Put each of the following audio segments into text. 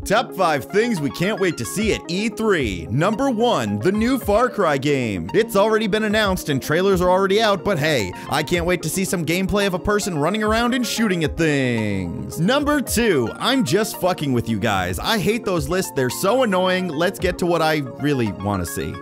Top 5 things we can't wait to see at E3. Number 1, the new Far Cry game. It's already been announced and trailers are already out, but hey, I can't wait to see some gameplay of a person running around and shooting at things. Number 2, I'm just fucking with you guys. I hate those lists, they're so annoying. Let's get to what I really want to see.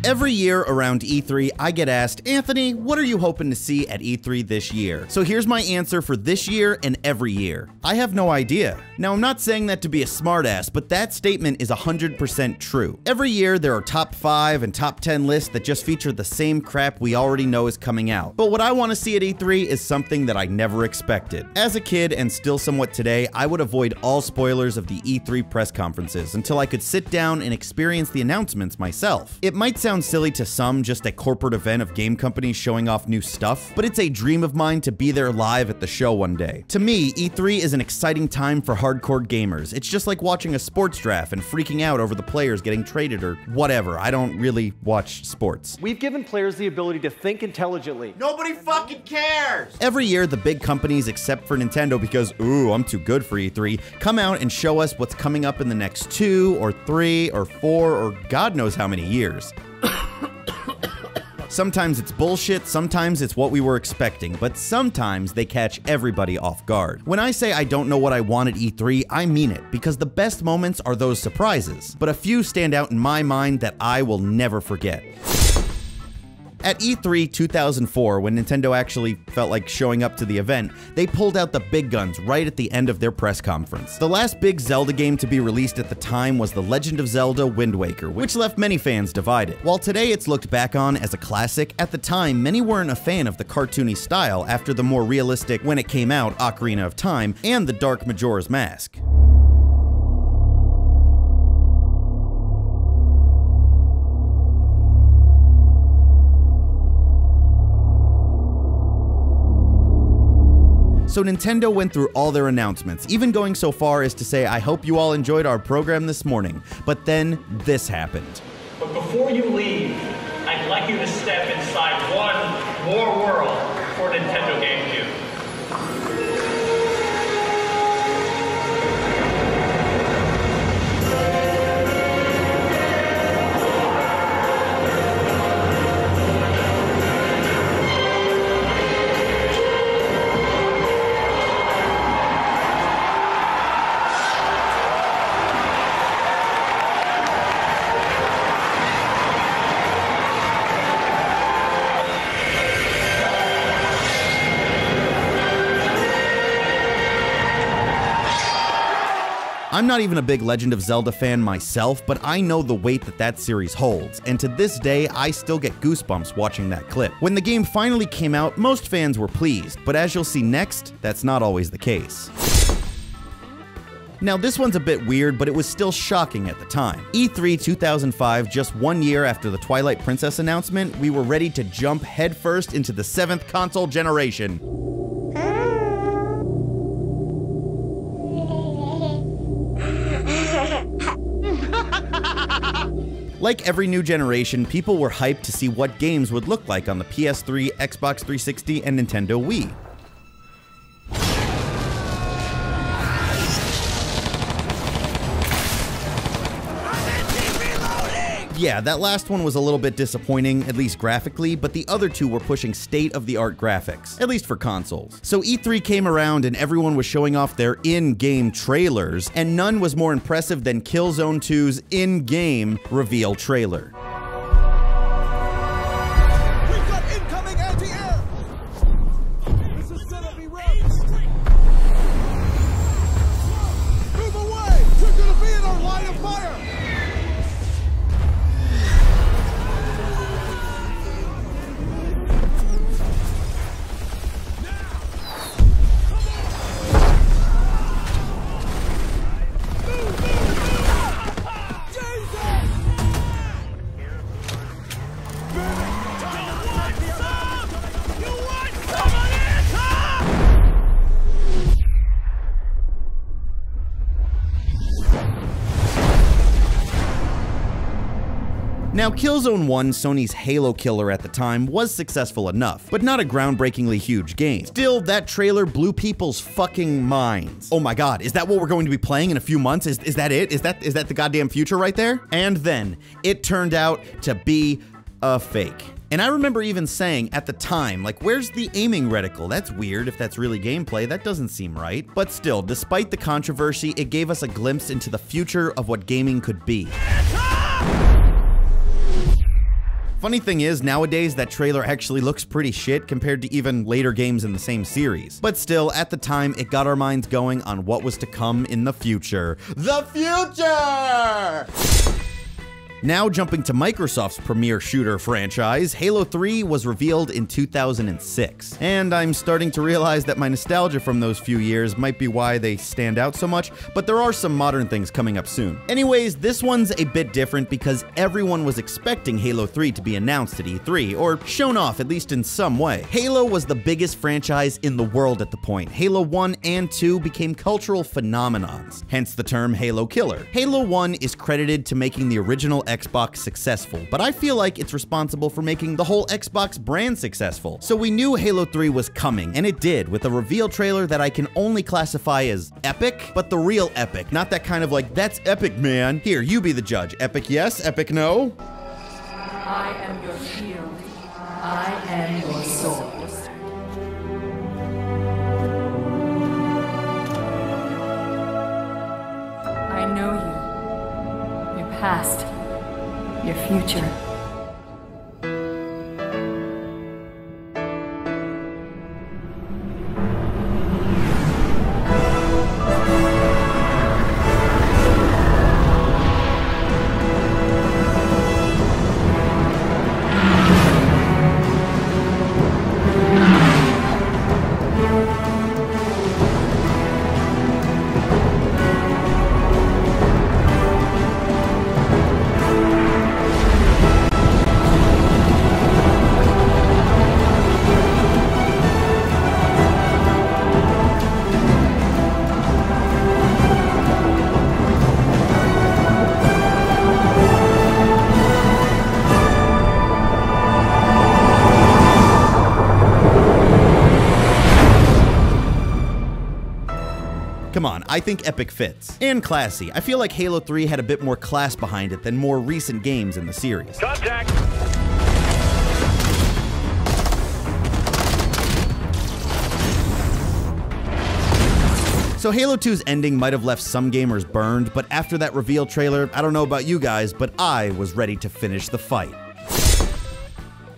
Every year around E3, I get asked, Anthony, what are you hoping to see at E3 this year? So here's my answer for this year and every year. I have no idea. Now, I'm not saying that to be a smartass, but that statement is 100% true. Every year, there are top 5 and top 10 lists that just feature the same crap we already know is coming out. But what I want to see at E3 is something that I never expected. As a kid, and still somewhat today, I would avoid all spoilers of the E3 press conferences until I could sit down and experience the announcements myself. It might sound silly to some, just a corporate event of game companies showing off new stuff, but it's a dream of mine to be there live at the show one day. To me, E3 is an exciting time for hardcore gamers. It's just like watching a sports draft and freaking out over the players getting traded or whatever. I don't really watch sports. We've given players the ability to think intelligently. Nobody fucking cares! Every year, the big companies, except for Nintendo because, ooh, I'm too good for E3, come out and show us what's coming up in the next 2 or 3 or 4 or God knows how many years. Sometimes it's bullshit, sometimes it's what we were expecting, but sometimes they catch everybody off guard. When I say I don't know what I want at E3, I mean it, because the best moments are those surprises, but a few stand out in my mind that I will never forget. At E3 2004, when Nintendo actually felt like showing up to the event, they pulled out the big guns right at the end of their press conference. The last big Zelda game to be released at the time was The Legend of Zelda: Wind Waker, which left many fans divided. While today it's looked back on as a classic, at the time many weren't a fan of the cartoony style after the more realistic, when it came out, Ocarina of Time, and the dark Majora's Mask. So Nintendo went through all their announcements, even going so far as to say, I hope you all enjoyed our program this morning. But then this happened. But before you leave, I'd like you to step inside one more world for Nintendo GameCube. I'm not even a big Legend of Zelda fan myself, but I know the weight that that series holds, and to this day, I still get goosebumps watching that clip. When the game finally came out, most fans were pleased, but as you'll see next, that's not always the case. Now this one's a bit weird, but it was still shocking at the time. E3 2005, just 1 year after the Twilight Princess announcement, we were ready to jump headfirst into the 7th console generation. Like every new generation, people were hyped to see what games would look like on the PS3, Xbox 360, and Nintendo Wii. Yeah, that last one was a little bit disappointing, at least graphically, but the other two were pushing state-of-the-art graphics, at least for consoles. So E3 came around and everyone was showing off their in-game trailers, and none was more impressive than Killzone 2's in-game reveal trailer. We've got incoming anti-air! This is gonna be rough! Move away! You're gonna be in our line of fire! Now, Killzone 1, Sony's Halo killer at the time, was successful enough, but not a groundbreakingly huge game. Still, that trailer blew people's fucking minds. Oh my god, is that what we're going to be playing in a few months? Is that it? Is that the goddamn future right there? And then, it turned out to be a fake. And I remember even saying at the time, like, where's the aiming reticle? That's weird if that's really gameplay, that doesn't seem right. But still, despite the controversy, it gave us a glimpse into the future of what gaming could be. Funny thing is, nowadays that trailer actually looks pretty shit compared to even later games in the same series. But still, at the time, it got our minds going on what was to come in the future. The future! Now jumping to Microsoft's premier shooter franchise, Halo 3 was revealed in 2006. And I'm starting to realize that my nostalgia from those few years might be why they stand out so much, but there are some modern things coming up soon. Anyways, this one's a bit different because everyone was expecting Halo 3 to be announced at E3, or shown off at least in some way. Halo was the biggest franchise in the world at the point. Halo 1 and 2 became cultural phenomenons, hence the term Halo Killer. Halo 1 is credited to making the original Xbox successful, but I feel like it's responsible for making the whole Xbox brand successful. So we knew Halo 3 was coming, and it did, with a reveal trailer that I can only classify as epic, but the real epic, not that kind of like, that's epic, man. Here, you be the judge. Epic yes, epic no? I am your shield. I am your sword. I know you. Your past. Your future. Come on, I think epic fits. And classy. I feel like Halo 3 had a bit more class behind it than more recent games in the series. Contact! So Halo 2's ending might have left some gamers burned, but after that reveal trailer, I don't know about you guys, but I was ready to finish the fight.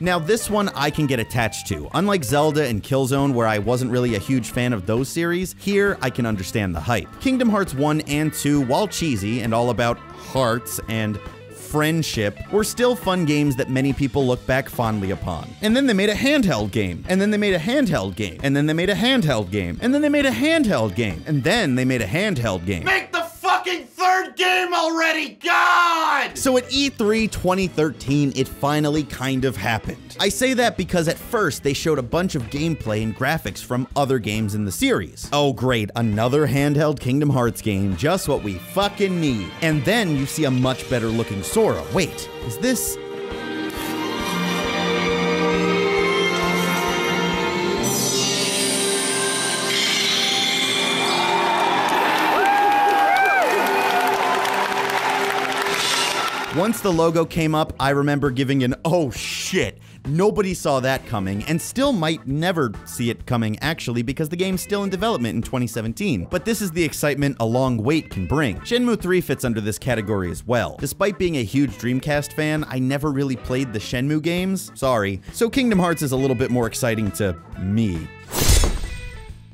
Now this one I can get attached to. Unlike Zelda and Killzone, where I wasn't really a huge fan of those series, here I can understand the hype. Kingdom Hearts 1 and 2, while cheesy and all about hearts and friendship, were still fun games that many people look back fondly upon. And then they made a handheld game, and then they made a handheld game, and then they made a handheld game, and then they made a handheld game, and then they made a handheld game. Make the fucking third game already, God! So at E3 2013, it finally kind of happened. I say that because at first they showed a bunch of gameplay and graphics from other games in the series. Oh great, another handheld Kingdom Hearts game, just what we fucking need. And then you see a much better looking Sora. Wait, is this... Once the logo came up, I remember giving an oh shit. Nobody saw that coming, and still might never see it coming actually because the game's still in development in 2017. But this is the excitement a long wait can bring. Shenmue 3 fits under this category as well. Despite being a huge Dreamcast fan, I never really played the Shenmue games. Sorry. So Kingdom Hearts is a little bit more exciting to me.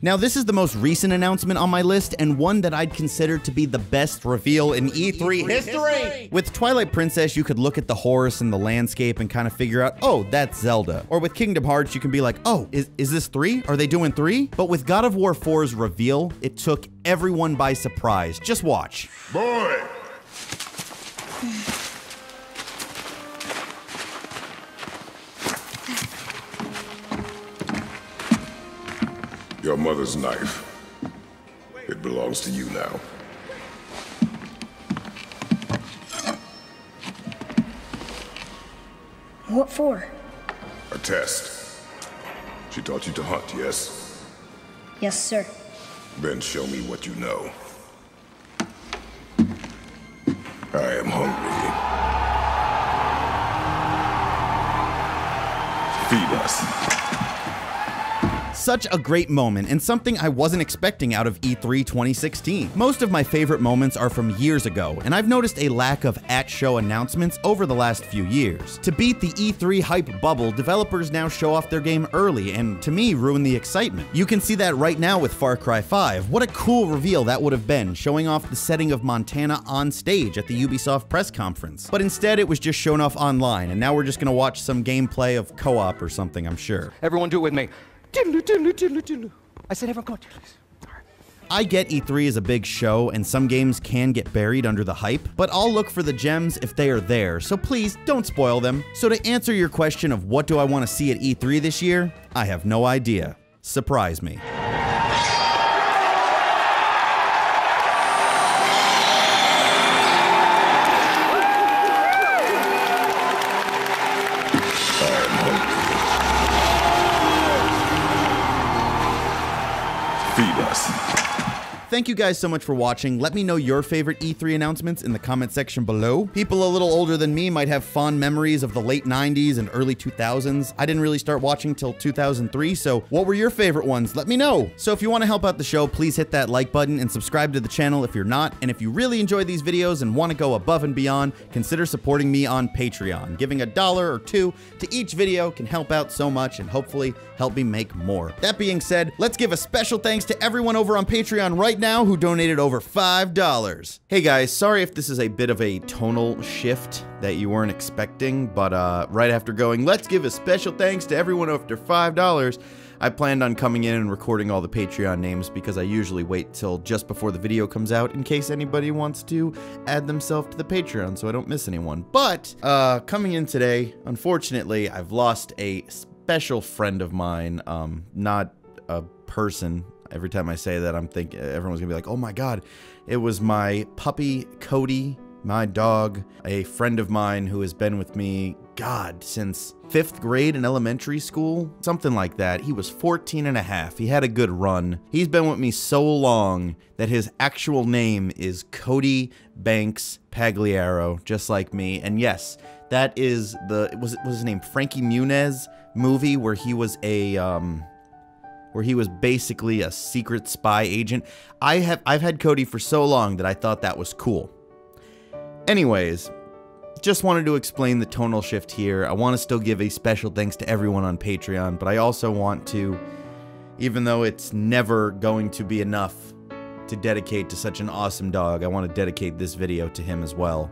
Now this is the most recent announcement on my list, and one that I'd consider to be the best reveal in E3 history! With Twilight Princess, you could look at the horse and the landscape and kind of figure out, oh, that's Zelda. Or with Kingdom Hearts, you can be like, oh, is this 3? Are they doing 3? But with God of War 4's reveal, it took everyone by surprise. Just watch. Boy! Your mother's knife. It belongs to you now. What for? A test. She taught you to hunt, yes? Yes, sir. Then show me what you know. I am hungry. Feed us. Such a great moment, and something I wasn't expecting out of E3 2016. Most of my favorite moments are from years ago, and I've noticed a lack of at-show announcements over the last few years. To beat the E3 hype bubble, developers now show off their game early, and to me, ruin the excitement. You can see that right now with Far Cry 5. What a cool reveal that would have been, showing off the setting of Montana on stage at the Ubisoft press conference. But instead, it was just shown off online, and now we're just gonna watch some gameplay of co-op or something, I'm sure. Everyone do it with me. I said everyone go on. I get E3 is a big show and some games can get buried under the hype, but I'll look for the gems if they are there, so please don't spoil them. So to answer your question of what do I want to see at E3 this year, I have no idea. Surprise me. Thank you guys so much for watching. Let me know your favorite E3 announcements in the comment section below. People a little older than me might have fond memories of the late 90s and early 2000s. I didn't really start watching till 2003, so what were your favorite ones? Let me know. So if you want to help out the show, please hit that like button and subscribe to the channel if you're not. And if you really enjoy these videos and want to go above and beyond, consider supporting me on Patreon. Giving $1 or $2 to each video can help out so much and hopefully help me make more. That being said, let's give a special thanks to everyone over on Patreon right now who donated over $5. Hey guys, sorry if this is a bit of a tonal shift that you weren't expecting, but right after going, let's give a special thanks to everyone after $5, I planned on coming in and recording all the Patreon names because I usually wait till just before the video comes out in case anybody wants to add themselves to the Patreon so I don't miss anyone. But coming in today, unfortunately, I've lost a special friend of mine, not a person. Every time I say that, I'm thinking everyone's gonna be like, oh my god, it was my puppy Cody, my dog, a friend of mine who has been with me, god, since 5th grade in elementary school, something like that. He was 14 and a half. He had a good run. He's been with me so long that his actual name is Cody Banks Pagliaro, just like me. And yes, that is the, was his name Frankie Muniz movie where he was a, where he was basically a secret spy agent. I've had Cody for so long that I thought that was cool. Anyways, just wanted to explain the tonal shift here. I want to still give a special thanks to everyone on Patreon, but I also want to, even though it's never going to be enough to dedicate to such an awesome dog, I want to dedicate this video to him as well.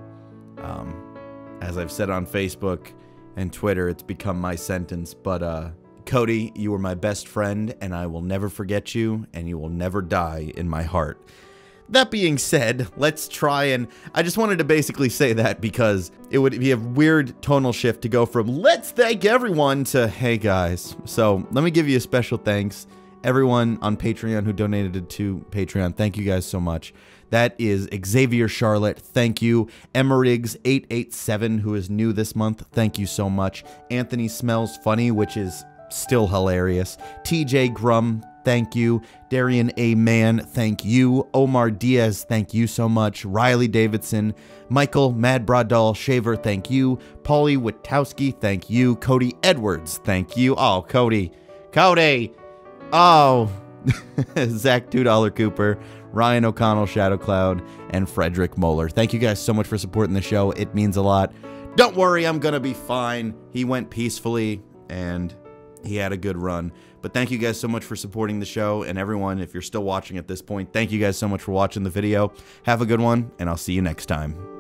As I've said on Facebook and Twitter, it's become my sentence, but Cody, you were my best friend, and I will never forget you, and you will never die in my heart. That being said, let's try and... I just wanted to basically say that because it would be a weird tonal shift to go from let's thank everyone to hey guys. So let me give you a special thanks. Everyone on Patreon who donated to Patreon, thank you guys so much. That is Xavier Charlotte, thank you. Emmerigs887, who is new this month, thank you so much. Anthony Smells Funny, which is still hilarious. TJ Grum, thank you. Darian A. Mann, thank you. Omar Diaz, thank you so much. Riley Davidson, Michael Mad Bradall Shaver, thank you. Paulie Witowski, thank you. Cody Edwards, thank you. Oh, Cody. Cody! Oh! Zach $2 Cooper, Ryan O'Connell Shadow Cloud, and Frederick Moeller. Thank you guys so much for supporting the show. It means a lot. Don't worry, I'm gonna be fine. He went peacefully, and he had a good run. But thank you guys so much for supporting the show, and everyone, if you're still watching at this point, thank you guys so much for watching the video. Have a good one, and I'll see you next time.